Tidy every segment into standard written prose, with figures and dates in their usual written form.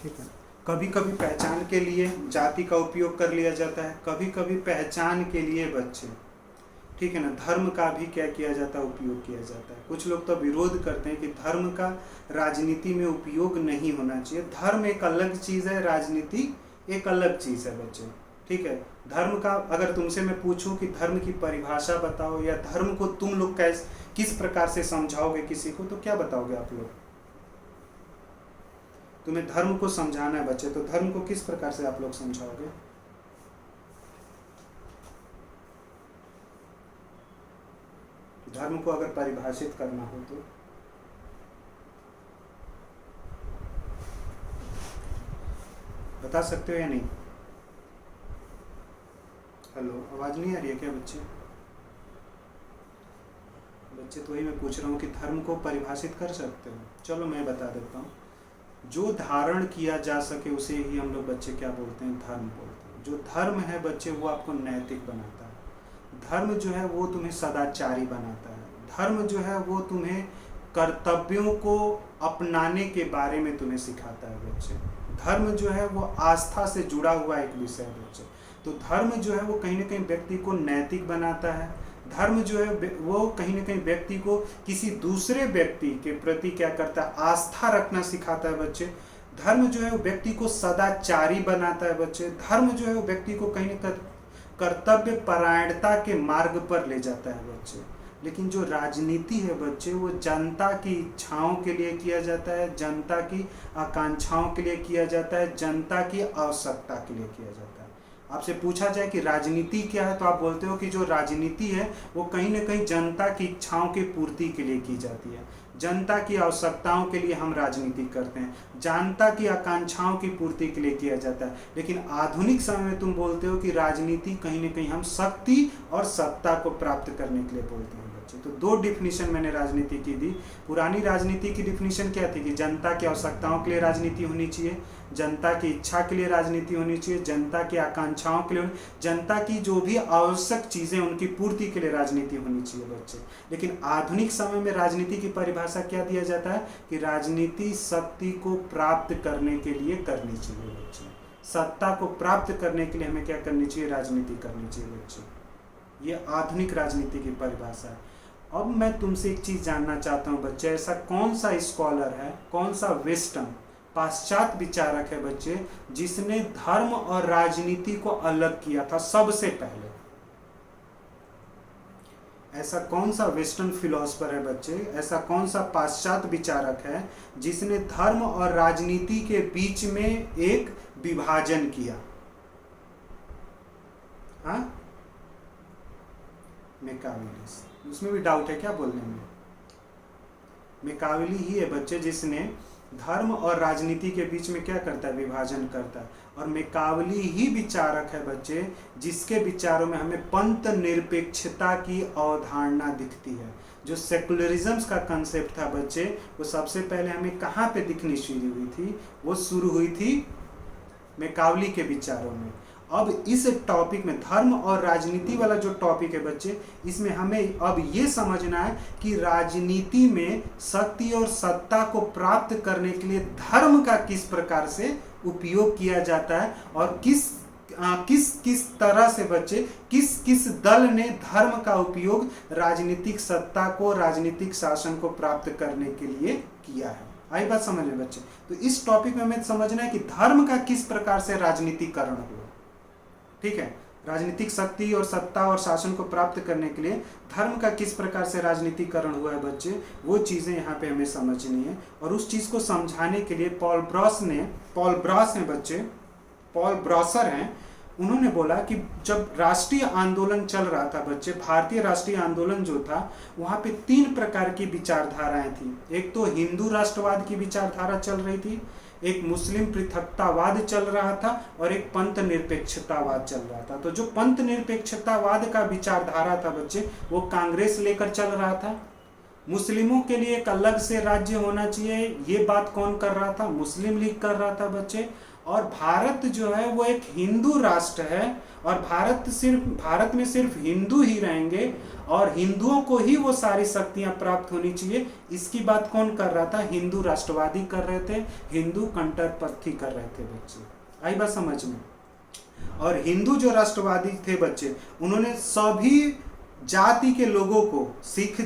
ठीक है। कभी कभी पहचान के लिए जाति का उपयोग कर लिया जाता है, कभी कभी पहचान के लिए बच्चे, ठीक है ना, धर्म का भी क्या किया जाता है, उपयोग किया जाता है। कुछ लोग तो विरोध करते हैं कि धर्म का राजनीति में उपयोग नहीं होना चाहिए। धर्म एक अलग चीज़ है, राजनीति एक अलग चीज़ है बच्चे, ठीक है। धर्म का अगर तुमसे मैं पूछूं कि धर्म की परिभाषा बताओ या धर्म को तुम लोग किस प्रकार से समझाओगे किसी को, तो क्या बताओगे आप लोग? तुम्हें धर्म को समझाना है बच्चे, तो धर्म को किस प्रकार से आप लोग समझाओगे? धर्म को अगर परिभाषित करना हो तो बता सकते हो या नहीं? हेलो, आवाज नहीं आ रही है क्या बच्चे? बच्चे तो वही मैं पूछ रहा हूँ कि धर्म को परिभाषित कर सकते हो? चलो मैं बता देता हूँ। जो धारण किया जा सके उसे ही हम लोग बच्चे क्या बोलते हैं, धर्म बोलते हैं। जो धर्म है बच्चे वो आपको नैतिक बनाता है। धर्म जो है वो तुम्हें सदाचारी बनाता है। धर्म जो है वो तुम्हें कर्तव्यों को अपनाने के बारे में तुम्हें सिखाता है बच्चे। धर्म जो है वो आस्था से जुड़ा हुआ एक विषय है बच्चे। तो धर्म जो है वो कहीं ना कहीं व्यक्ति को नैतिक बनाता है। धर्म जो है वो कहीं ना कहीं व्यक्ति को किसी दूसरे व्यक्ति के प्रति क्या करता है, आस्था रखना सिखाता है बच्चे। धर्म जो है वो व्यक्ति को सदाचारी बनाता है बच्चे। धर्म जो है वो व्यक्ति को कहीं ना कहीं कर्तव्य परायणता के मार्ग पर ले जाता है बच्चे। लेकिन जो राजनीति है बच्चे वो जनता की इच्छाओं के लिए किया जाता है, जनता की आकांक्षाओं के लिए किया जाता है, जनता की आवश्यकता के लिए किया जाता है। आपसे पूछा जाए कि राजनीति क्या है तो आप बोलते हो कि जो राजनीति है वो कहीं ना कहीं जनता की इच्छाओं की पूर्ति के लिए की जाती है, जनता की आवश्यकताओं के लिए हम राजनीति करते हैं, जनता की आकांक्षाओं की पूर्ति के लिए किया जाता है। लेकिन आधुनिक समय में तुम बोलते हो कि राजनीति कहीं ना कहीं हम शक्ति और सत्ता को प्राप्त करने के लिए बोलते हैं बच्चे। तो दो डिफिनीशन मैंने राजनीति की दी। पुरानी राजनीति की डिफिनीशन क्या थी कि जनता की आवश्यकताओं के लिए राजनीति होनी चाहिए, जनता की इच्छा के लिए राजनीति होनी चाहिए, जनता की आकांक्षाओं के लिए, जनता की जो भी आवश्यक चीजें उनकी पूर्ति के लिए राजनीति होनी चाहिए बच्चे। लेकिन आधुनिक समय में राजनीति की परिभाषा क्या दिया जाता है कि राजनीति शक्ति को प्राप्त करने के लिए करनी चाहिए बच्चे। सत्ता को प्राप्त करने के लिए हमें क्या करनी चाहिए, राजनीति करनी चाहिए बच्चे। ये आधुनिक राजनीति की परिभाषा है। अब मैं तुमसे एक चीज जानना चाहता हूँ बच्चे, ऐसा कौन सा स्कॉलर है, कौन सा वेस्टर्न पाश्चात्य विचारक है बच्चे जिसने धर्म और राजनीति को अलग किया था सबसे पहले? ऐसा कौन सा वेस्टर्न फिलोसफर है बच्चे, ऐसा कौन सा पाश्चात्य विचारक है जिसने धर्म और राजनीति के बीच में एक विभाजन किया? हाँ, मैकियावेली। उसमें भी डाउट है क्या बोलने में? मैकियावेली ही है बच्चे जिसने धर्म और राजनीति के बीच में क्या करता है, विभाजन करता है। और मैकियावेली ही विचारक है बच्चे जिसके विचारों में हमें पंथ निरपेक्षता की अवधारणा दिखती है। जो सेकुलरिज्म का कंसेप्ट था बच्चे वो सबसे पहले हमें कहाँ पे दिखनी शुरू हुई थी, वो शुरू हुई थी मैकियावेली के विचारों में। अब इस टॉपिक में धर्म और राजनीति वाला जो टॉपिक है बच्चे, इसमें हमें अब ये समझना है कि राजनीति में शक्ति और सत्ता को प्राप्त करने के लिए धर्म का किस प्रकार से उपयोग किया जाता है और किस तरह से बच्चे किस दल ने धर्म का उपयोग राजनीतिक सत्ता को, राजनीतिक शासन को प्राप्त करने के लिए किया है। आई बात समझ में बच्चे? तो इस टॉपिक में हमें समझना है कि धर्म का किस प्रकार से राजनीतिकरण हुआ। ठीक है, राजनीतिक शक्ति और सत्ता और शासन को प्राप्त करने के लिए धर्म का किस प्रकार से राजनीतिकरण हुआ है बच्चे, वो चीजें यहाँ पे हमें समझनी है। और उस चीज को समझाने के लिए पॉल ब्रॉसर हैं, उन्होंने बोला कि जब राष्ट्रीय आंदोलन चल रहा था बच्चे, भारतीय राष्ट्रीय आंदोलन जो था, वहाँ पे 3 प्रकार की विचारधाराएं थी। एक तो हिंदू राष्ट्रवाद की विचारधारा चल रही थी, एक मुस्लिम पृथकतावाद चल रहा था और एक पंथ निरपेक्षतावाद चल रहा था। तो जो पंथ निरपेक्षतावाद का विचारधारा था बच्चे, वो कांग्रेस लेकर चल रहा था। मुस्लिमों के लिए एक अलग से राज्य होना चाहिए, ये बात कौन कर रहा था? मुस्लिम लीग कर रहा था बच्चे। और भारत जो है वो एक हिंदू राष्ट्र है और भारत में सिर्फ हिंदू ही रहेंगे और हिंदुओं को ही वो सारी शक्तियां प्राप्त होनी चाहिए। इसकी बात कौन कर रहा था? हिंदू राष्ट्रवादी कर रहे थे, हिंदू कट्टरपंथी कर रहे थे बच्चे। आई बात समझ में? और हिंदू जो राष्ट्रवादी थे बच्चे, उन्होंने सभी जाति के लोगों को, सिख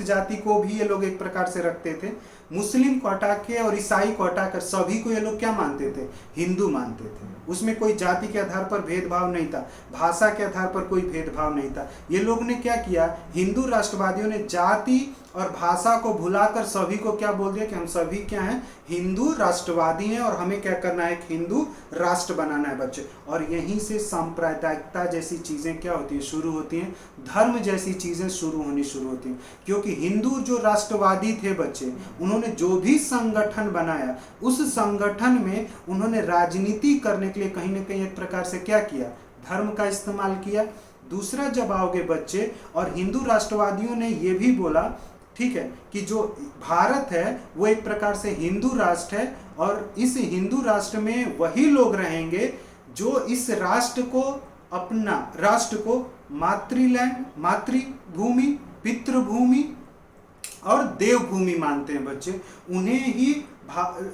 जाति को भी ये लोग एक प्रकार से रखते थे, मुस्लिम को हटा के और ईसाई को हटाकर सभी को ये लोग क्या मानते थे? हिंदू मानते थे। उसमें कोई जाति के आधार पर भेदभाव नहीं था, भाषा के आधार पर कोई भेदभाव नहीं था। ये लोग ने क्या किया? हिंदू राष्ट्रवादियों ने जाति और भाषा को भुलाकर सभी को क्या बोल दिया कि हम सभी क्या हैं? हिंदू राष्ट्रवादी हैं और हमें क्या करना है? एक हिंदू राष्ट्र बनाना है बच्चे। और यहीं से सांप्रदायिकता जैसी चीजें क्या होती है? शुरू होती हैं। धर्म जैसी चीजें होनी शुरू होती हैं, क्योंकि हिंदू जो राष्ट्रवादी थे बच्चे, उन्होंने जो भी संगठन बनाया, उस संगठन में उन्होंने राजनीति करने के लिए कहीं ना कहीं एक प्रकार से क्या किया? धर्म का इस्तेमाल किया। दूसरा, जब आओगे बच्चे, और हिंदू राष्ट्रवादियों ने ये भी बोला, ठीक है, कि जो भारत है वो एक प्रकार से हिंदू राष्ट्र है और इस हिंदू राष्ट्र में वही लोग रहेंगे जो इस राष्ट्र को, अपना राष्ट्र को मातृलैंड, मातृभूमि, पितृभूमि और देवभूमि मानते हैं बच्चे। उन्हें ही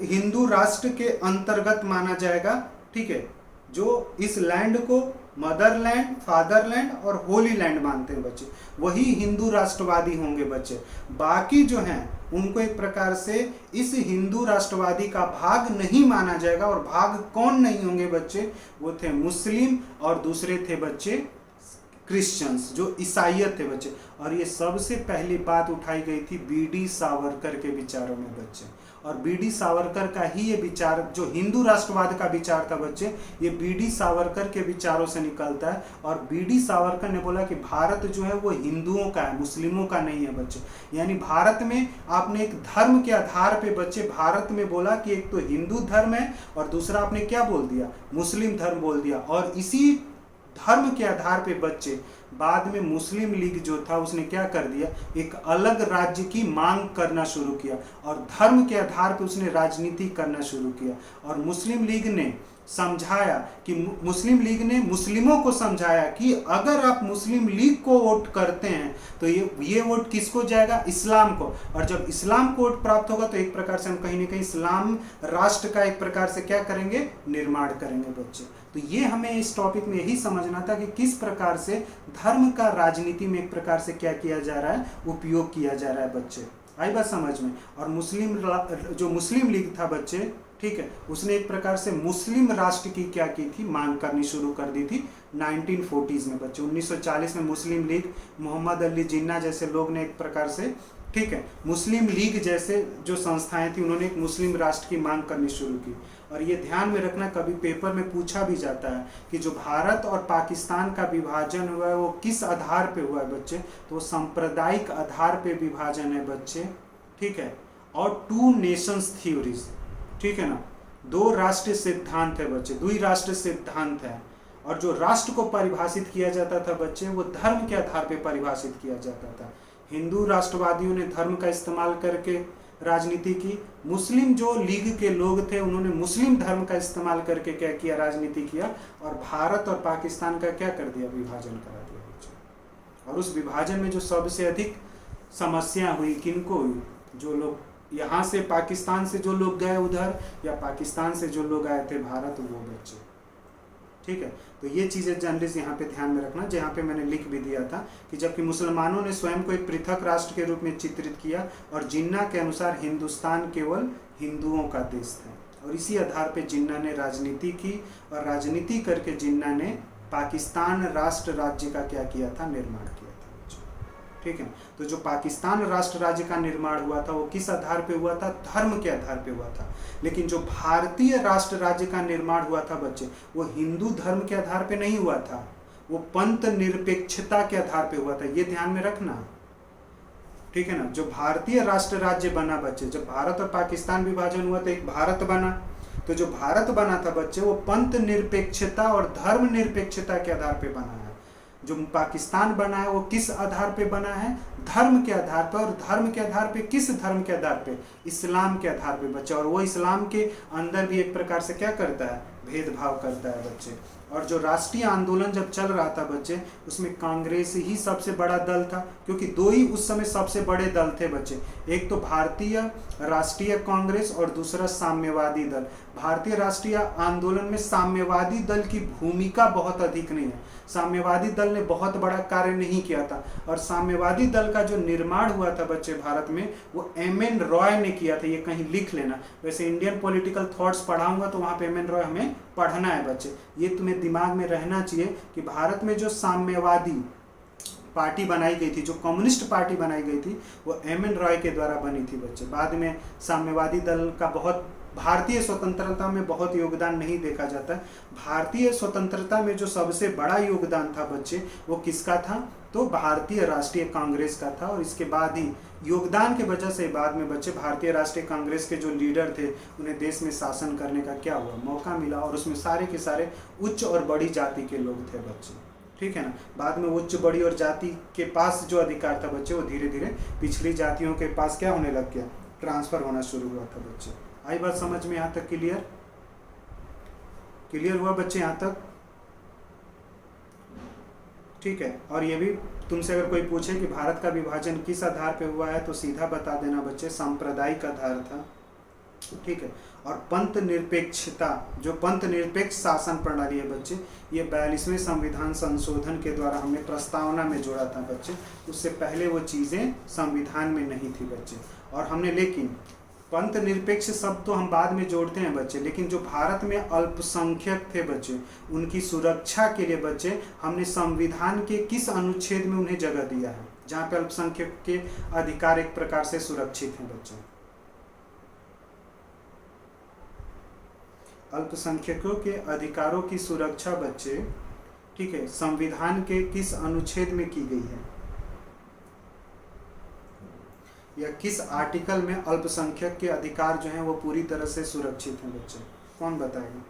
हिंदू राष्ट्र के अंतर्गत माना जाएगा, ठीक है, जो इस लैंड को मदरलैंड, फादरलैंड और होली लैंड मानते हैं बच्चे, वही हिंदू राष्ट्रवादी होंगे बच्चे। बाकी जो हैं उनको एक प्रकार से इस हिंदू राष्ट्रवादी का भाग नहीं माना जाएगा। और भाग कौन नहीं होंगे बच्चे? वो थे मुस्लिम और दूसरे थे बच्चे क्रिश्चियंस, जो ईसाइयत थे बच्चे। और ये सबसे पहली बात उठाई गई थी बीडी सावरकर के विचारों में बच्चे। और बीडी सावरकर का ही ये विचार, जो हिंदू राष्ट्रवाद का विचार था बच्चे, ये बीडी सावरकर के विचारों से निकलता है। और बीडी सावरकर ने बोला कि भारत जो है वो हिंदुओं का है, मुस्लिमों का नहीं है बच्चे। यानी भारत में आपने एक धर्म के आधार पे बच्चे, भारत में बोला कि एक तो हिंदू धर्म है और दूसरा आपने क्या बोल दिया? मुस्लिम धर्म बोल दिया। और इसी धर्म के आधार पे बच्चे बाद में मुस्लिम लीग जो था उसने क्या कर दिया? एक अलग राज्य की मांग करना शुरू किया और धर्म के आधार पे उसने राजनीति करना शुरू किया। और मुस्लिम लीग ने समझाया कि मुस्लिमों को समझाया कि अगर आप मुस्लिम लीग को वोट करते हैं तो ये वोट किसको जाएगा? इस्लाम को। और जब इस्लाम को वोट प्राप्त होगा तो एक प्रकार से हम कहीं ना कहीं इस्लाम राष्ट्र का एक प्रकार से क्या करेंगे? निर्माण करेंगे बच्चे। तो ये हमें इस टॉपिक में यही समझना था कि किस प्रकार से धर्म का राजनीति में एक प्रकार से क्या किया जा रहा है? उपयोग किया जा रहा है बच्चे। आई बात समझ में? और जो मुस्लिम लीग था बच्चे, ठीक है, उसने एक प्रकार से मुस्लिम राष्ट्र की क्या की थी? मांग करनी शुरू कर दी थी 1940s में बच्चे। 1940 में मुस्लिम लीग, मोहम्मद अली जिन्ना जैसे लोग ने एक प्रकार से, ठीक है, मुस्लिम लीग जैसे जो संस्थाएं थी, उन्होंने एक मुस्लिम राष्ट्र की मांग करनी शुरू की। और ये ध्यान में रखना, कभी पेपर में पूछा भी जाता है कि जो भारत और पाकिस्तान का विभाजन हुआ है वो किस आधार पे हुआ है बच्चे? तो वो सांप्रदायिक आधार पे विभाजन है बच्चे, ठीक है। और टू नेशंस थ्योरीज, ठीक है ना, दो राष्ट्र सिद्धांत है बच्चे, दुई राष्ट्र सिद्धांत है। और जो राष्ट्र को परिभाषित किया जाता था बच्चे, वो धर्म के आधार पे परिभाषित किया जाता था। हिंदू राष्ट्रवादियों ने धर्म का इस्तेमाल करके राजनीति की, मुस्लिम जो लीग के लोग थे उन्होंने मुस्लिम धर्म का इस्तेमाल करके क्या किया? राजनीति किया। और भारत और पाकिस्तान का क्या कर दिया? विभाजन करा दिया बच्चे। और उस विभाजन में जो सबसे अधिक समस्या हुई, किनको हुई? जो लोग यहाँ से पाकिस्तान से जो लोग गए उधर, या पाकिस्तान से जो लोग आए थे भारत, वो बच्चे, ठीक है। तो ये चीज़ें जर्नलिस्ट यहाँ पे ध्यान में रखना, जहाँ पे मैंने लिख भी दिया था कि जबकि मुसलमानों ने स्वयं को एक पृथक राष्ट्र के रूप में चित्रित किया और जिन्ना के अनुसार हिंदुस्तान केवल हिंदुओं का देश था। और इसी आधार पे जिन्ना ने राजनीति की और राजनीति करके जिन्ना ने पाकिस्तान राष्ट्र राज्य का क्या किया था? निर्माण किया था, ठीक है। तो जो पाकिस्तान राष्ट्र राज्य का निर्माण हुआ था वो किस आधार पे हुआ था? धर्म के आधार पे हुआ था। लेकिन जो भारतीय राष्ट्र राज्य का निर्माण हुआ था बच्चे, वो हिंदू धर्म के आधार पे नहीं हुआ था, वो पंथ निरपेक्षता के आधार पे हुआ था। ये ध्यान में रखना, ठीक है ना। जो भारतीय राष्ट्र राज्य बना बच्चे, जब भारत और पाकिस्तान विभाजन हुआ तो एक भारत बना, तो जो भारत बना था बच्चे वो पंथ निरपेक्षता और धर्म निरपेक्षता के आधार पे बना है। जो पाकिस्तान बना है वो किस आधार पे बना है? धर्म के आधार पर। और धर्म के आधार पे, किस धर्म के आधार पे? इस्लाम के आधार पे बच्चे। और वो इस्लाम के अंदर भी एक प्रकार से क्या करता है? भेदभाव करता है बच्चे। और जो राष्ट्रीय आंदोलन जब चल रहा था बच्चे, उसमें कांग्रेस ही सबसे बड़ा दल था, क्योंकि दो ही उस समय सबसे बड़े दल थे बच्चे, एक तो भारतीय राष्ट्रीय कांग्रेस और दूसरा साम्यवादी दल। भारतीय राष्ट्रीय आंदोलन में साम्यवादी दल की भूमिका बहुत अधिक नहीं है, साम्यवादी दल ने बहुत बड़ा कार्य नहीं किया था। और साम्यवादी दल का जो निर्माण हुआ था बच्चे भारत में, वो एम.एन. रॉय ने किया था। ये कहीं लिख लेना, वैसे इंडियन पॉलिटिकल थॉट्स पढ़ाऊंगा तो वहाँ पे एम.एन. रॉय हमें पढ़ना है बच्चे। ये तुम्हें दिमाग में रहना चाहिए कि भारत में जो साम्यवादी पार्टी बनाई गई थी, जो कम्युनिस्ट पार्टी बनाई गई थी, वो एम.एन. रॉय के द्वारा बनी थी बच्चे। बाद में साम्यवादी दल का बहुत भारतीय स्वतंत्रता में बहुत योगदान नहीं देखा जाता। भारतीय स्वतंत्रता में जो सबसे बड़ा योगदान था बच्चे, वो किसका था? तो भारतीय राष्ट्रीय कांग्रेस का था। और इसके बाद ही योगदान के वजह से बाद में बच्चे भारतीय राष्ट्रीय कांग्रेस के जो लीडर थे, उन्हें देश में शासन करने का क्या हुआ? मौका मिला। और उसमें सारे के सारे उच्च और बड़ी जाति के लोग थे बच्चे, ठीक है ना। बाद में उच्च बड़ी और जाति के पास जो अधिकार था बच्चे, वो धीरे धीरे पिछली जातियों के पास क्या होने लग गया? ट्रांसफर होना शुरू हुआ था बच्चे। आई बात समझ में? यहाँ तक क्लियर? क्लियर हुआ बच्चे यहाँ तक? ठीक है। और ये भी तुमसे अगर कोई पूछे कि भारत का विभाजन किस आधार पे हुआ है, तो सीधा बता देना बच्चे, सांप्रदायिक आधार था, ठीक है। और पंथ निरपेक्षता, जो पंथ निरपेक्ष शासन प्रणाली है बच्चे, ये 42वें संविधान संशोधन के द्वारा हमने प्रस्तावना में जोड़ा था बच्चे। उससे पहले वो चीज़ें संविधान में नहीं थी बच्चे। और हमने, लेकिन पंथ निरपेक्ष शब्द तो हम बाद में जोड़ते हैं बच्चे, लेकिन जो भारत में अल्पसंख्यक थे बच्चे, उनकी सुरक्षा के लिए बच्चे हमने संविधान के किस अनुच्छेद में उन्हें जगह दिया है, जहाँ पे अल्पसंख्यक के अधिकार एक प्रकार से सुरक्षित हैं बच्चे? अल्पसंख्यकों के अधिकारों की सुरक्षा बच्चे, ठीक है, संविधान के किस अनुच्छेद में की गई है, या किस आर्टिकल में अल्पसंख्यक के अधिकार जो हैं वो पूरी तरह से सुरक्षित हैं बच्चे? कौन बताएगा?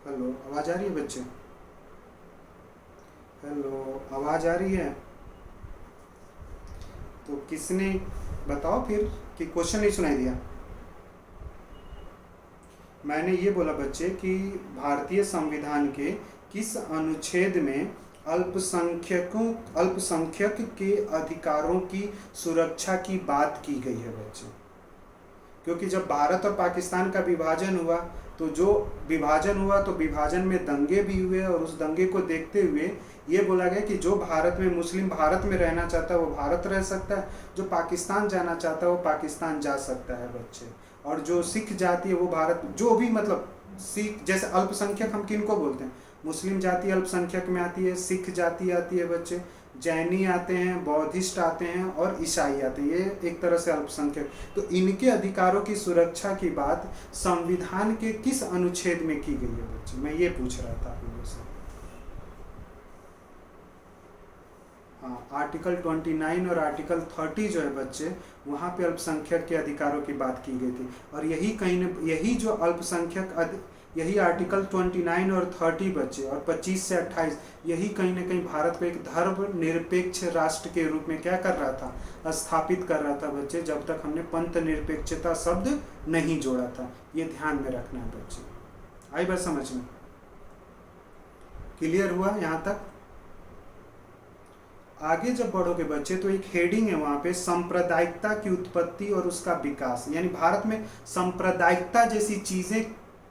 हेलो, आवाज आ रही है बच्चे? हेलो, आवाज आ रही है? तो किसने, बताओ फिर, कि क्वेश्चन नहीं सुनाई दिया? मैंने ये बोला बच्चे कि भारतीय संविधान के किस अनुच्छेद में अल्पसंख्यक के अधिकारों की सुरक्षा की बात की गई है बच्चे? क्योंकि जब भारत और पाकिस्तान का विभाजन हुआ, तो जो विभाजन हुआ तो विभाजन में दंगे भी हुए, और उस दंगे को देखते हुए ये बोला गया कि जो भारत में मुस्लिम भारत में रहना चाहता है वो भारत रह सकता है, जो पाकिस्तान जाना चाहता है वो पाकिस्तान जा सकता है बच्चे। और जो सिख जाति है वो भारत, जो भी मतलब सिख, जैसे अल्पसंख्यक हम किन को बोलते हैं? मुस्लिम जाति अल्पसंख्यक में आती है, सिख जाति आती है बच्चे, जैनी आते हैं, बौद्धिस्ट आते हैं और ईसाई आते हैं, ये एक तरह से अल्पसंख्यक। तो इनके अधिकारों की सुरक्षा की बात संविधान के किस अनुच्छेद में की गई है बच्चे? मैं ये पूछ रहा था आप लोगों से। हाँ, आर्टिकल 29 और आर्टिकल 30 जो है बच्चे, वहाँ पे अल्पसंख्यक के अधिकारों की बात की गई थी। और यही कहीं न, यही जो अल्पसंख्यक, यही आर्टिकल 29 और 30 बच्चे, और 25 से 28, यही कहीं न कहीं भारत को एक धर्मनिरपेक्ष राष्ट्र के रूप में क्या कर रहा था? स्थापित कर रहा था बच्चे, जब तक हमने पंथ निरपेक्षता शब्द नहीं जोड़ा था। ये ध्यान में रखना है बच्चे। आई बात समझ में? क्लियर हुआ यहाँ तक? आगे जब बढ़ोगे बच्चे तो एक हेडिंग है वहाँ पे, सांप्रदायिकता की उत्पत्ति और उसका विकास। यानी भारत में सांप्रदायिकता जैसी चीज़ें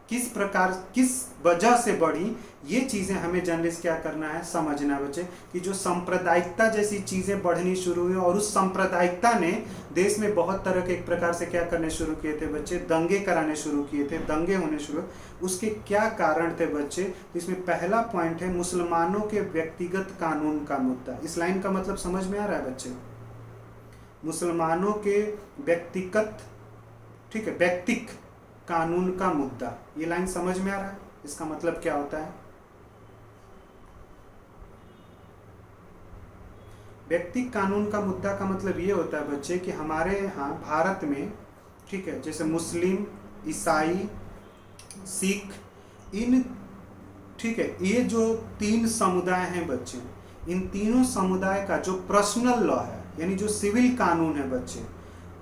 किस प्रकार, किस वजह से बढ़ी, ये चीज़ें हमें जर्नलिस्ट क्या करना है? समझना बच्चे, कि जो सांप्रदायिकता जैसी चीज़ें बढ़नी शुरू हुई, और उस सांप्रदायिकता ने देश में बहुत तरह के एक प्रकार से क्या करने शुरू किए थे बच्चे? दंगे कराने शुरू किए थे, दंगे होने शुरू। उसके क्या कारण थे बच्चे? इसमें पहला पॉइंट है मुसलमानों के व्यक्तिगत कानून का मुद्दा। इस लाइन का मतलब समझ में आ रहा है बच्चे? मुसलमानों के व्यक्तिगत, ठीक है, व्यक्तिक कानून का मुद्दा, ये लाइन समझ में आ रहा है? इसका मतलब क्या होता है? व्यक्तिक कानून का मुद्दा का मतलब ये होता है बच्चे कि हमारे यहाँ भारत में, ठीक है, जैसे मुस्लिम ईसाई, सिख, इन ठीक है, ये जो 3 समुदाय हैं बच्चे, इन तीनों समुदाय का जो पर्सनल लॉ है यानी जो सिविल कानून है बच्चे,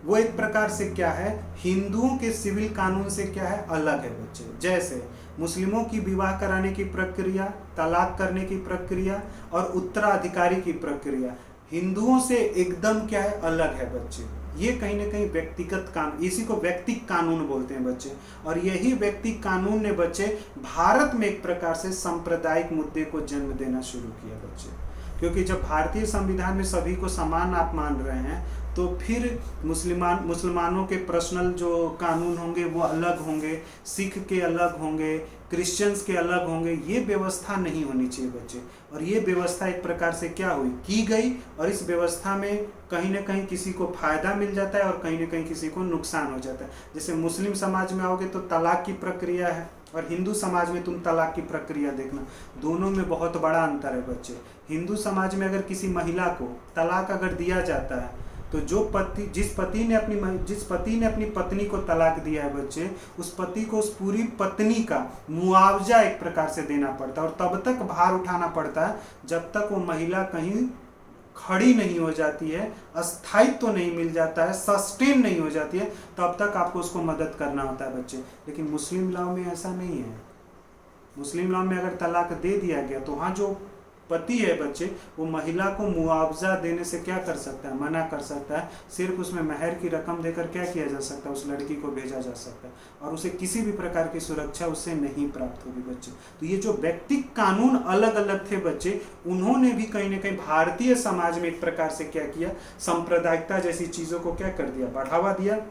वो एक प्रकार से क्या है, हिंदुओं के सिविल कानून से क्या है, अलग है बच्चे। जैसे मुस्लिमों की विवाह कराने की प्रक्रिया, तलाक करने की प्रक्रिया और उत्तराधिकारी की प्रक्रिया हिंदुओं से एकदम क्या है, अलग है बच्चे। ये कहीं ना कहीं व्यक्तिगत कानून, इसी को व्यक्तिक कानून बोलते हैं बच्चे। और यही व्यक्तिक कानून ने बच्चे भारत में एक प्रकार से सांप्रदायिक मुद्दे को जन्म देना शुरू किया बच्चे। क्योंकि जब भारतीय संविधान में सभी को समान आप मान रहे हैं, तो फिर मुसलमानों के पर्सनल जो कानून होंगे वो अलग होंगे, सिख के अलग होंगे, क्रिश्चियंस के अलग होंगे। ये व्यवस्था नहीं होनी चाहिए बच्चे। और ये व्यवस्था एक प्रकार से क्या हुई, की गई, और इस व्यवस्था में कहीं ना कहीं किसी को फायदा मिल जाता है और कहीं ना कहीं किसी को नुकसान हो जाता है। जैसे मुस्लिम समाज में आओगे तो तलाक की प्रक्रिया है, और हिंदू समाज में तुम तलाक की प्रक्रिया देखना, दोनों में बहुत बड़ा अंतर है बच्चे। हिंदू समाज में अगर किसी महिला को तलाक अगर दिया जाता है, तो जिस पति ने अपनी पत्नी को तलाक दिया है बच्चे, उस पति को उस पूरी पत्नी का मुआवजा एक प्रकार से देना पड़ता है, और तब तक भार उठाना पड़ता है जब तक वो महिला कहीं खड़ी नहीं हो जाती है, अस्थायित्व तो नहीं मिल जाता है, सस्टेन नहीं हो जाती है, तब तक आपको उसको मदद करना होता है बच्चे। लेकिन मुस्लिम लॉ में ऐसा नहीं है। मुस्लिम लॉ में अगर तलाक दे दिया गया तो वहाँ जो पति है बच्चे, वो महिला को मुआवजा देने से क्या कर सकता है, मना कर सकता है। सिर्फ उसमें महर की रकम देकर क्या किया जा सकता है, उस लड़की को भेजा जा सकता है, और उसे किसी भी प्रकार की सुरक्षा उससे नहीं प्राप्त होगी बच्चे। तो ये जो व्यक्तिगत कानून अलग अलग थे बच्चे, उन्होंने भी कहीं ना कहीं भारतीय समाज में एक प्रकार से क्या किया, सांप्रदायिकता जैसी चीज़ों को क्या कर दिया, बढ़ावा दिया।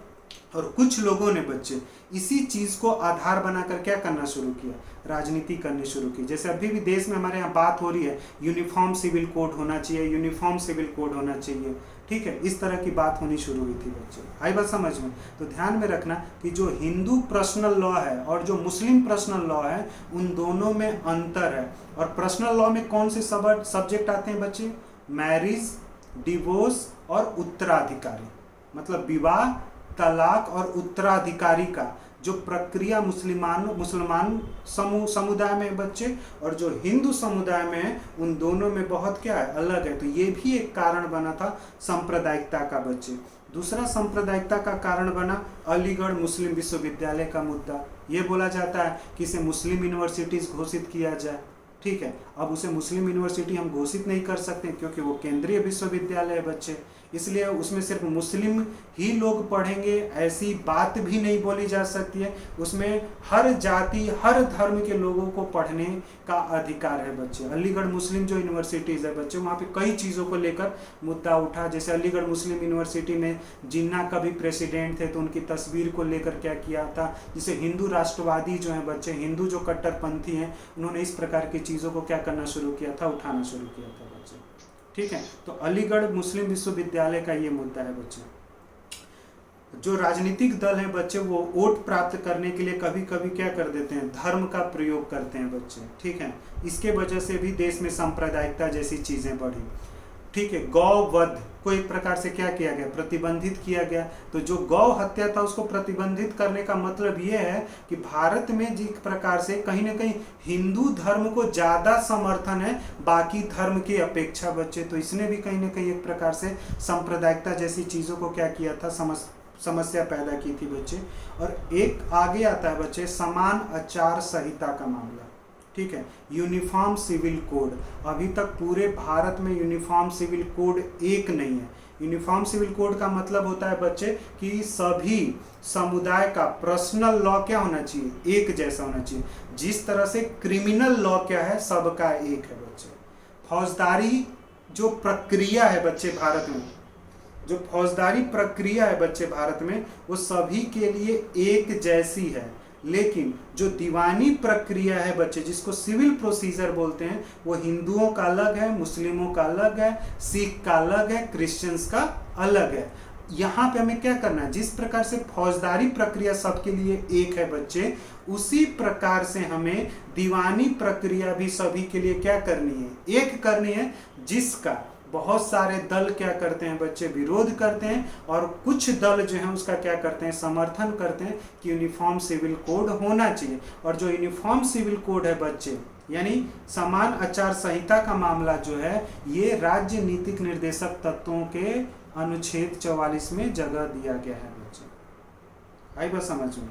और कुछ लोगों ने बच्चे इसी चीज को आधार बनाकर क्या करना शुरू किया, राजनीति करनी शुरू की। जैसे अभी भी देश में हमारे यहाँ बात हो रही है, यूनिफॉर्म सिविल कोड होना चाहिए, यूनिफॉर्म सिविल कोड होना चाहिए, ठीक है, इस तरह की बात होनी शुरू हुई थी बच्चे। आई बात समझ में? तो ध्यान में रखना कि जो हिंदू पर्सनल लॉ है और जो मुस्लिम पर्सनल लॉ है, उन दोनों में अंतर है। और पर्सनल लॉ में कौन से सब्जेक्ट आते हैं बच्चे, मैरिज, डिवोर्स और उत्तराधिकारी, मतलब विवाह, तलाक और उत्तराधिकारी का जो प्रक्रिया मुसलमान समुदाय में बच्चे और जो हिंदू समुदाय में है, उन दोनों में बहुत क्या है, अलग है। तो ये भी एक कारण बना था सांप्रदायिकता का बच्चे। दूसरा सांप्रदायिकता का कारण बना अलीगढ़ मुस्लिम विश्वविद्यालय का मुद्दा। ये बोला जाता है कि इसे मुस्लिम यूनिवर्सिटीज घोषित किया जाए, ठीक है। अब उसे मुस्लिम यूनिवर्सिटी हम घोषित नहीं कर सकते क्योंकि वो केंद्रीय विश्वविद्यालय है बच्चे, इसलिए उसमें सिर्फ मुस्लिम ही लोग पढ़ेंगे, ऐसी बात भी नहीं बोली जा सकती है। उसमें हर जाति, हर धर्म के लोगों को पढ़ने का अधिकार है बच्चे। अलीगढ़ मुस्लिम जो यूनिवर्सिटीज़ है बच्चे, वहाँ पे कई चीज़ों को लेकर मुद्दा उठा। जैसे अलीगढ़ मुस्लिम यूनिवर्सिटी में जिन्ना कभी प्रेसिडेंट थे तो उनकी तस्वीर को लेकर क्या किया था, जिसे हिंदू राष्ट्रवादी जो हैं बच्चे, हिंदू जो कट्टरपंथी हैं, उन्होंने इस प्रकार की चीज़ों को क्या करना शुरू किया था, उठाना शुरू किया था बच्चे, ठीक है। तो अलीगढ़ मुस्लिम विश्वविद्यालय का ये मुद्दा है बच्चे। जो राजनीतिक दल हैं बच्चे, वो वोट प्राप्त करने के लिए कभी कभी क्या कर देते हैं, धर्म का प्रयोग करते हैं बच्चे, ठीक है। इसके वजह से भी देश में सांप्रदायिकता जैसी चीजें बढ़ी, ठीक है। गौ वध को एक प्रकार से क्या किया गया, प्रतिबंधित किया गया। तो जो गौ हत्या था उसको प्रतिबंधित करने का मतलब ये है कि भारत में जिस प्रकार से कहीं ना कहीं हिंदू धर्म को ज्यादा समर्थन है बाकी धर्म की अपेक्षा बच्चे, तो इसने भी कहीं ना कहीं एक प्रकार से सांप्रदायिकता जैसी चीजों को क्या किया था, समस्या पैदा की थी बच्चे। और एक आगे आता है बच्चे, समान आचार संहिता का मामला, ठीक है। यूनिफॉर्म सिविल कोड, अभी तक पूरे भारत में यूनिफॉर्म सिविल कोड एक नहीं है। यूनिफॉर्म सिविल कोड का मतलब होता है बच्चे कि सभी समुदाय का पर्सनल लॉ क्या होना चाहिए, एक जैसा होना चाहिए। जिस तरह से क्रिमिनल लॉ क्या है, सबका एक है बच्चे। फौजदारी जो प्रक्रिया है बच्चे भारत में, जो फौजदारी प्रक्रिया है बच्चे भारत में, वो सभी के लिए एक जैसी है। लेकिन जो दीवानी प्रक्रिया है बच्चे, जिसको सिविल प्रोसीजर बोलते हैं, वो हिंदुओं का अलग है, मुस्लिमों का अलग है, सिख का अलग है, क्रिश्चियंस का अलग है। यहाँ पे हमें क्या करना है, जिस प्रकार से फौजदारी प्रक्रिया सबके लिए एक है बच्चे, उसी प्रकार से हमें दीवानी प्रक्रिया भी सभी के लिए क्या करनी है, एक करनी है। जिसका बहुत सारे दल क्या करते हैं बच्चे, विरोध करते हैं, और कुछ दल जो है उसका क्या करते हैं, समर्थन करते हैं कि यूनिफॉर्म सिविल कोड होना चाहिए। और जो यूनिफॉर्म सिविल कोड है बच्चे, यानी समान आचार संहिता का मामला जो है, ये राज्य नीतिक निर्देशक तत्वों के अनुच्छेद 44 में जगह दिया गया है बच्चे। आई बात समझ में?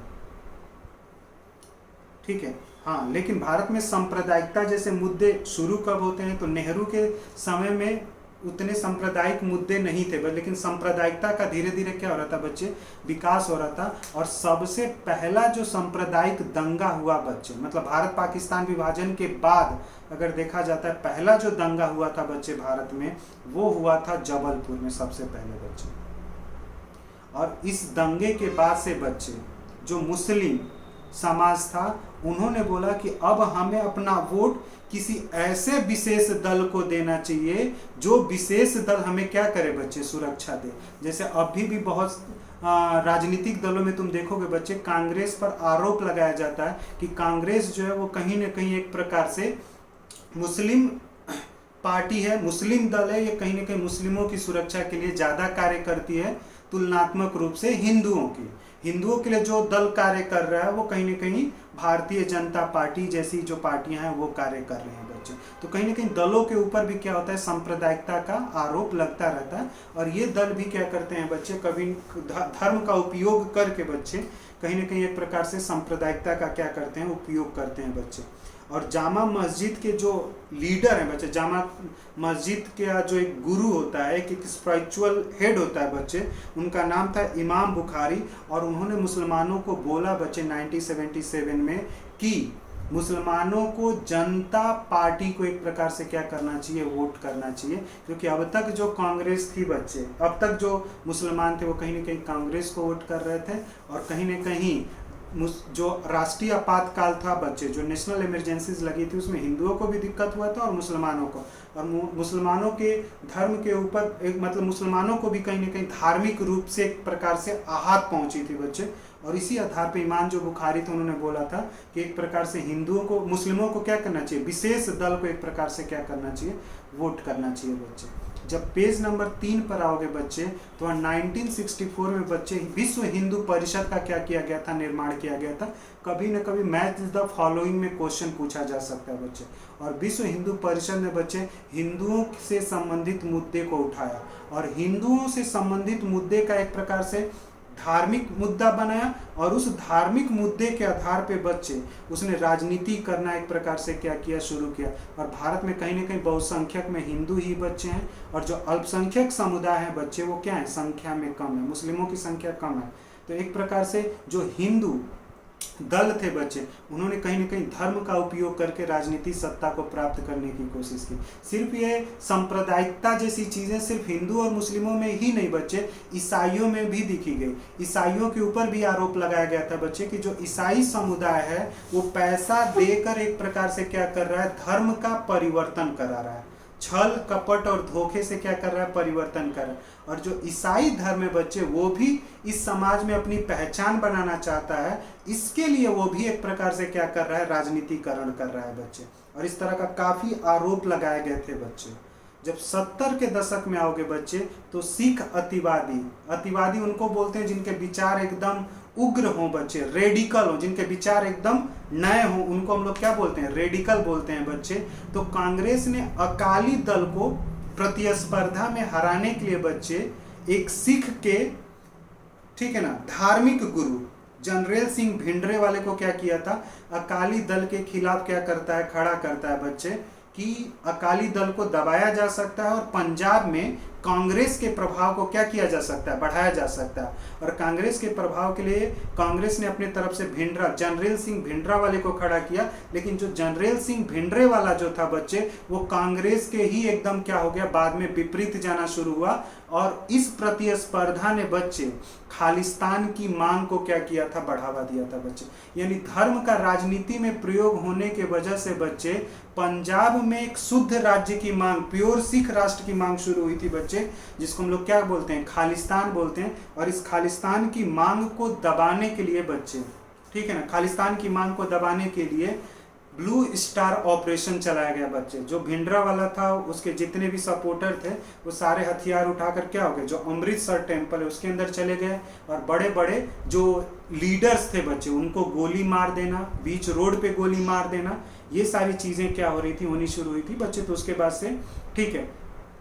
ठीक है। हाँ, लेकिन भारत में सांप्रदायिकता जैसे मुद्दे शुरू कब होते हैं, तो नेहरू के समय में उतने सांप्रदायिक मुद्दे नहीं थे, लेकिन सांप्रदायिकता का धीरे धीरे क्या हो रहा था बच्चे, विकास हो रहा था। और सबसे पहला जो सांप्रदायिक दंगा हुआ बच्चे, मतलब भारत पाकिस्तान विभाजन के बाद अगर देखा जाता है, पहला जो दंगा हुआ था बच्चे भारत में, वो हुआ था जबलपुर में सबसे पहले बच्चे। और इस दंगे के बाद से बच्चे जो मुस्लिम समाज था, उन्होंने बोला कि अब हमें अपना वोट किसी ऐसे विशेष दल को देना चाहिए जो विशेष दल हमें क्या करे बच्चे, सुरक्षा दे। जैसे अभी भी बहुत राजनीतिक दलों में तुम देखोगे बच्चे, कांग्रेस पर आरोप लगाया जाता है कि कांग्रेस जो है वो कहीं ना कहीं एक प्रकार से मुस्लिम पार्टी है, मुस्लिम दल है, ये कहीं ना कहीं मुस्लिमों की सुरक्षा के लिए ज़्यादा कार्य करती है तुलनात्मक रूप से हिंदुओं की। हिंदुओं के लिए जो दल कार्य कर रहा है वो कहीं ना कहीं भारतीय जनता पार्टी जैसी जो पार्टियां हैं वो कार्य कर रहे हैं बच्चे। तो कहीं ना कहीं दलों के ऊपर भी क्या होता है, सांप्रदायिकता का आरोप लगता रहता है। और ये दल भी क्या करते हैं बच्चे, कभी धर्म का उपयोग करके बच्चे कहीं ना कहीं एक प्रकार से सांप्रदायिकता का क्या करते हैं, उपयोग करते हैं बच्चे। और जामा मस्जिद के जो लीडर हैं बच्चे, जामा मस्जिद का जो एक गुरु होता है, एक स्पिरिचुअल हेड होता है बच्चे, उनका नाम था इमाम बुखारी। और उन्होंने मुसलमानों को बोला बच्चे 1977 में कि मुसलमानों को जनता पार्टी को एक प्रकार से क्या करना चाहिए, वोट करना चाहिए। क्योंकि अब तक जो कांग्रेस थी बच्चे, अब तक जो मुसलमान थे वो कहीं ना कहीं कांग्रेस को वोट कर रहे थे। और कहीं ना कहीं जो राष्ट्रीय आपातकाल था बच्चे, जो नेशनल इमरजेंसीज लगी थी, उसमें हिंदुओं को भी दिक्कत हुआ था और मुसलमानों को। और मुसलमानों के धर्म के ऊपर एक मतलब मुसलमानों को भी कहीं ना कहीं धार्मिक रूप से एक प्रकार से आहत पहुंची थी बच्चे। और इसी आधार पे इमाम जो बुखारी थे उन्होंने बोला था कि एक प्रकार से हिंदुओं को, मुस्लिमों को क्या करना चाहिए, विशेष दल को एक प्रकार से क्या करना चाहिए, वोट करना चाहिए बच्चे। जब पेज नंबर 3 पर आओगे बच्चे, तो 1964 में बच्चे विश्व हिंदू परिषद का क्या किया गया था, निर्माण किया गया था। कभी न कभी मैच द फॉलोइंग में क्वेश्चन पूछा जा सकता है बच्चे। और विश्व हिंदू परिषद ने बच्चे हिंदुओं से संबंधित मुद्दे को उठाया और हिंदुओं से संबंधित मुद्दे का एक प्रकार से धार्मिक मुद्दा बनाया। और उस धार्मिक मुद्दे के आधार पे बच्चे उसने राजनीति करना एक प्रकार से क्या किया, शुरू किया। और भारत में कहीं ना कहीं बहुसंख्यक में हिंदू ही बच्चे हैं और जो अल्पसंख्यक समुदाय है बच्चे वो क्या है, संख्या में कम है, मुस्लिमों की संख्या कम है। तो एक प्रकार से जो हिंदू दल थे बच्चे, उन्होंने कहीं ना कहीं धर्म का उपयोग करके राजनीतिक सत्ता को प्राप्त करने की कोशिश की। सिर्फ ये सांप्रदायिकता जैसी चीज़ें सिर्फ हिंदू और मुस्लिमों में ही नहीं बच्चे, ईसाइयों में भी दिखी गई। ईसाइयों के ऊपर भी आरोप लगाया गया था बच्चे कि जो ईसाई समुदाय है वो पैसा देकर एक प्रकार से क्या कर रहा है, धर्म का परिवर्तन करा रहा है, छल कपट और धोखे से क्या कर रहा है, परिवर्तन कर रहा है। और जो ईसाई धर्म में बच्चे, वो भी इस समाज में अपनी पहचान बनाना चाहता है, इसके लिए वो भी एक प्रकार से क्या कर रहा है, राजनीतिकरण कर रहा है बच्चे। और इस तरह का काफ़ी आरोप लगाए गए थे बच्चे। जब 70 के दशक में आओगे बच्चे, तो सिख अतिवादी उनको बोलते हैं जिनके विचार एकदम उग्र हों बच्चे, रेडिकल हो, जिनके विचार एकदम नए हों, उनको हम लोग क्या बोलते हैं, रेडिकल बोलते हैं बच्चे। तो कांग्रेस ने अकाली दल को प्रतिस्पर्धा में हराने के लिए बच्चे एक सिख के, ठीक है ना, धार्मिक गुरु जनरल सिंह भिंडरे वाले को क्या किया था, अकाली दल के खिलाफ क्या करता है, खड़ा करता है बच्चे कि अकाली दल को दबाया जा सकता है और पंजाब में कांग्रेस के प्रभाव को क्या किया जा सकता है, बढ़ाया जा सकता है। और कांग्रेस के प्रभाव के लिए कांग्रेस ने अपने तरफ से जनरल सिंह भिंडरा वाले को खड़ा किया। लेकिन जो जनरल सिंह भिंडरे वाला जो था बच्चे, वो कांग्रेस के ही एकदम क्या हो गया, बाद में विपरीत जाना शुरू हुआ। और इस प्रतिस्पर्धा ने बच्चे खालिस्तान की मांग को क्या किया था, बढ़ावा दिया था बच्चे। यानी धर्म का राजनीति में प्रयोग होने के वजह से बच्चे पंजाब में एक शुद्ध राज्य की मांग, प्योर सिख राष्ट्र की मांग शुरू हुई थी बच्चे, जिसको हम लोग क्या बोलते हैं, खालिस्तान बोलते हैं। और इस खालिस्तान की मांग को दबाने के लिए बच्चे, ठीक है ना, खालिस्तान की मांग को दबाने के लिए ब्लू स्टार ऑपरेशन चलाया गया बच्चे। जो भिंडरा वाला था उसके जितने भी सपोर्टर थे वो सारे हथियार उठाकर क्या हो गए, जो अमृतसर टेम्पल है उसके अंदर चले गए और बड़े बड़े जो लीडर्स थे बच्चे उनको गोली मार देना, बीच रोड पे गोली मार देना, ये सारी चीजें क्या हो रही थी, होनी शुरू हुई थी बच्चे। तो उसके बाद से ठीक है,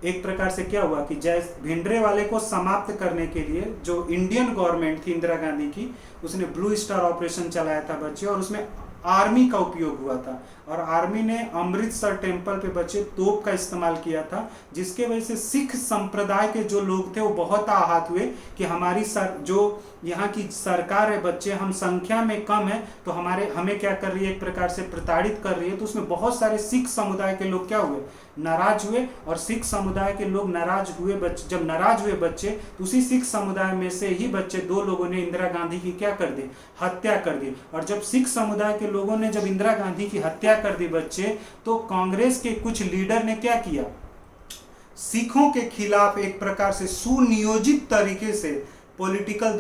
एक प्रकार से क्या हुआ कि जैसे भिंडरे वाले को समाप्त करने के लिए जो इंडियन गवर्नमेंट थी इंदिरा गांधी की, उसने ब्लू स्टार ऑपरेशन चलाया था बच्चे, और उसमें आर्मी का उपयोग हुआ था। और आर्मी ने अमृतसर टेम्पल पे बच्चे तोप का इस्तेमाल किया था, जिसके वजह से सिख संप्रदाय के जो लोग थे वो बहुत आहत हुए कि हमारी जो यहाँ की सरकार है बच्चे, हम संख्या में कम है तो हमें क्या कर रही है, एक प्रकार से प्रताड़ित कर रही है। तो उसमें बहुत सारे सिख समुदाय के लोग क्या हुए, नाराज हुए। और सिख समुदाय के लोग नाराज हुए बच्चे, जब नाराज हुए बच्चे तो उसी सिख समुदाय में से ही बच्चे 2 लोगों ने इंदिरा गांधी की क्या कर दी, हत्या कर दी। और जब सिख समुदाय के लोगों ने जब इंदिरा गांधी की हत्या कर दी बच्चे, तो कांग्रेस के कुछ लीडर ने क्या किया, सिखों के खिलाफ एक प्रकार से सुनियोजित तरीके से पॉलिटिकल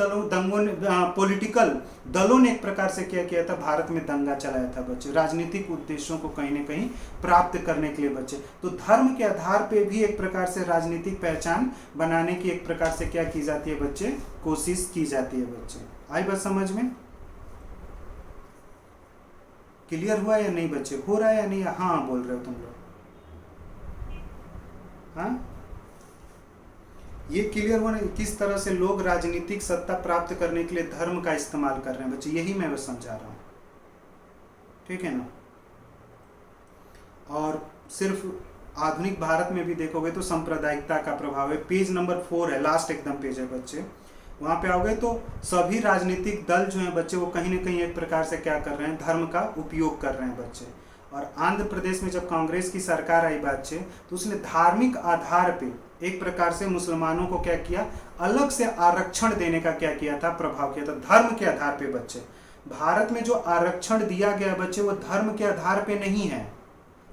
दलों ने एक प्रकार से क्या किया था, भारत में दंगा चलाया था बच्चे, राजनीतिक उद्देश्यों को कहीं ना कहीं प्राप्त करने के लिए बच्चे। तो धर्म के आधार पे भी एक प्रकार से राजनीतिक पहचान बनाने की एक प्रकार से क्या की जाती है बच्चे, कोशिश की जाती है बच्चे। आई बात समझ में? क्लियर हुआ या नहीं बच्चे? हो रहा है या नहीं? हाँ बोल रहे हो तुम लोग? हाँ, ये क्लियर होने किस तरह से लोग राजनीतिक सत्ता प्राप्त करने के लिए धर्म का इस्तेमाल कर रहे हैं बच्चे, यही मैं बस समझा रहा हूं, ठीक है ना। और सिर्फ आधुनिक भारत में भी देखोगे तो सांप्रदायिकता का प्रभाव है। पेज नंबर 4 है, लास्ट एकदम पेज है बच्चे, वहां पे आओगे तो सभी राजनीतिक दल जो हैं बच्चे वो कहीं ना कहीं एक प्रकार से क्या कर रहे हैं, धर्म का उपयोग कर रहे हैं बच्चे। और आंध्र प्रदेश में जब कांग्रेस की सरकार आई बच्चे, तो उसने धार्मिक आधार पे एक प्रकार से मुसलमानों को क्या किया, अलग से आरक्षण देने का क्या किया था, प्रभाव किया था धर्म के आधार पे बच्चे। भारत में जो आरक्षण दिया गया बच्चे वो धर्म के आधार पे नहीं है।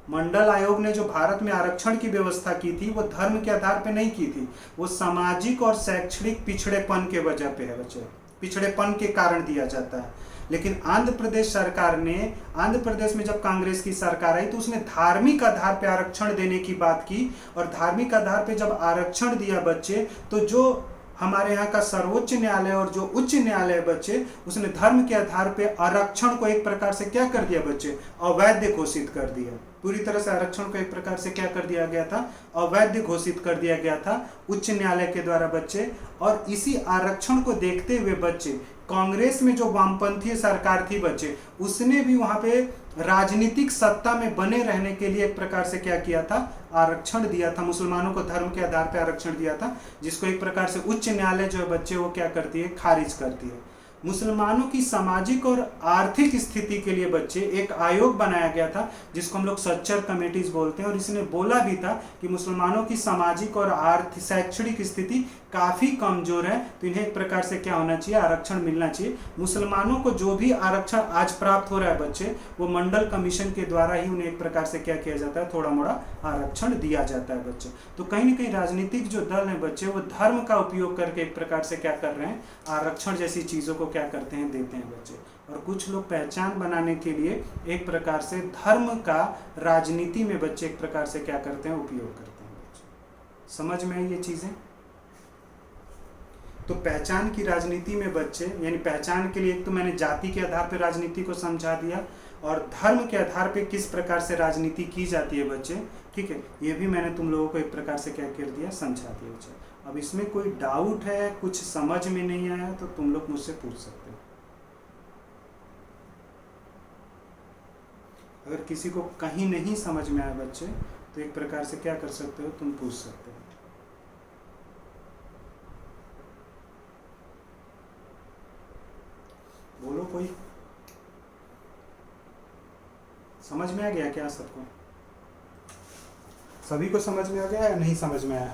मंडल आयोग ने जो भारत में आरक्षण की व्यवस्था की थी वो धर्म के आधार पे नहीं की थी, वो सामाजिक और शैक्षणिक पिछड़ेपन के वजह पे है बच्चे, पिछड़ेपन के कारण दिया जाता है। लेकिन आंध्र प्रदेश सरकार ने, आंध्र प्रदेश में जब कांग्रेस की सरकार आई तो उसने धार्मिक आधार पे आरक्षण देने की बात की। और धार्मिक आधार पे जब आरक्षण दिया बच्चे, तो जो हमारे यहाँ का सर्वोच्च न्यायालय और जो उच्च न्यायालय बच्चे, उसने धर्म के आधार पे आरक्षण को एक प्रकार से क्या कर दिया बच्चे, अवैध घोषित कर दिया। पूरी तरह से आरक्षण को एक प्रकार से क्या कर दिया गया था, अवैध घोषित कर दिया गया था उच्च न्यायालय के द्वारा बच्चे। और इसी आरक्षण को देखते हुए बच्चे कांग्रेस में जो वामपंथी सरकार थी बच्चे, उसने भी वहां पे राजनीतिक सत्ता में बने रहने के लिए एक प्रकार से क्या किया था, आरक्षण दिया था, मुसलमानों को धर्म के आधार पर आरक्षण दिया था, जिसको एक प्रकार से उच्च न्यायालय जो है बच्चे वो क्या करती है, खारिज करती है। मुसलमानों की सामाजिक और आर्थिक स्थिति के लिए बच्चे एक आयोग बनाया गया था, जिसको हम लोग सच्चर कमेटीज बोलते हैं। और इसने बोला भी था कि मुसलमानों की सामाजिक और आर्थिक शैक्षणिक स्थिति काफ़ी कमजोर है, तो इन्हें एक प्रकार से क्या होना चाहिए, आरक्षण मिलना चाहिए। मुसलमानों को जो भी आरक्षण आज प्राप्त हो रहा है बच्चे, वो मंडल कमीशन के द्वारा ही उन्हें एक प्रकार से क्या किया जाता है, थोड़ा मोड़ा आरक्षण दिया जाता है बच्चे। तो कहीं ना कहीं राजनीतिक जो दल हैं बच्चे, वो धर्म का उपयोग करके एक प्रकार से क्या कर रहे हैं, आरक्षण जैसी चीज़ों को क्या करते हैं, देते हैं बच्चे। और कुछ लोग पहचान बनाने के लिए एक प्रकार से धर्म का राजनीति में बच्चे एक प्रकार से क्या करते हैं, उपयोग करते हैं बच्चे। समझ में आई ये चीज़ें? तो पहचान की राजनीति में बच्चे, यानी पहचान के लिए एक तो मैंने जाति के आधार पर राजनीति को समझा दिया, और धर्म के आधार पे किस प्रकार से राजनीति की जाती है बच्चे, ठीक है, ये भी मैंने तुम लोगों को एक प्रकार से क्या कर दिया, समझा दिया बच्चे। अब इसमें कोई डाउट है, कुछ समझ में नहीं आया तो तुम लोग मुझसे पूछ सकते हो। अगर किसी को कहीं नहीं समझ में आया बच्चे, तो एक प्रकार से क्या कर सकते हो, तुम पूछ सकते हो। बोलो, कोई समझ में आ गया क्या? सबको, सभी को समझ में आ गया या नहीं समझ में आया?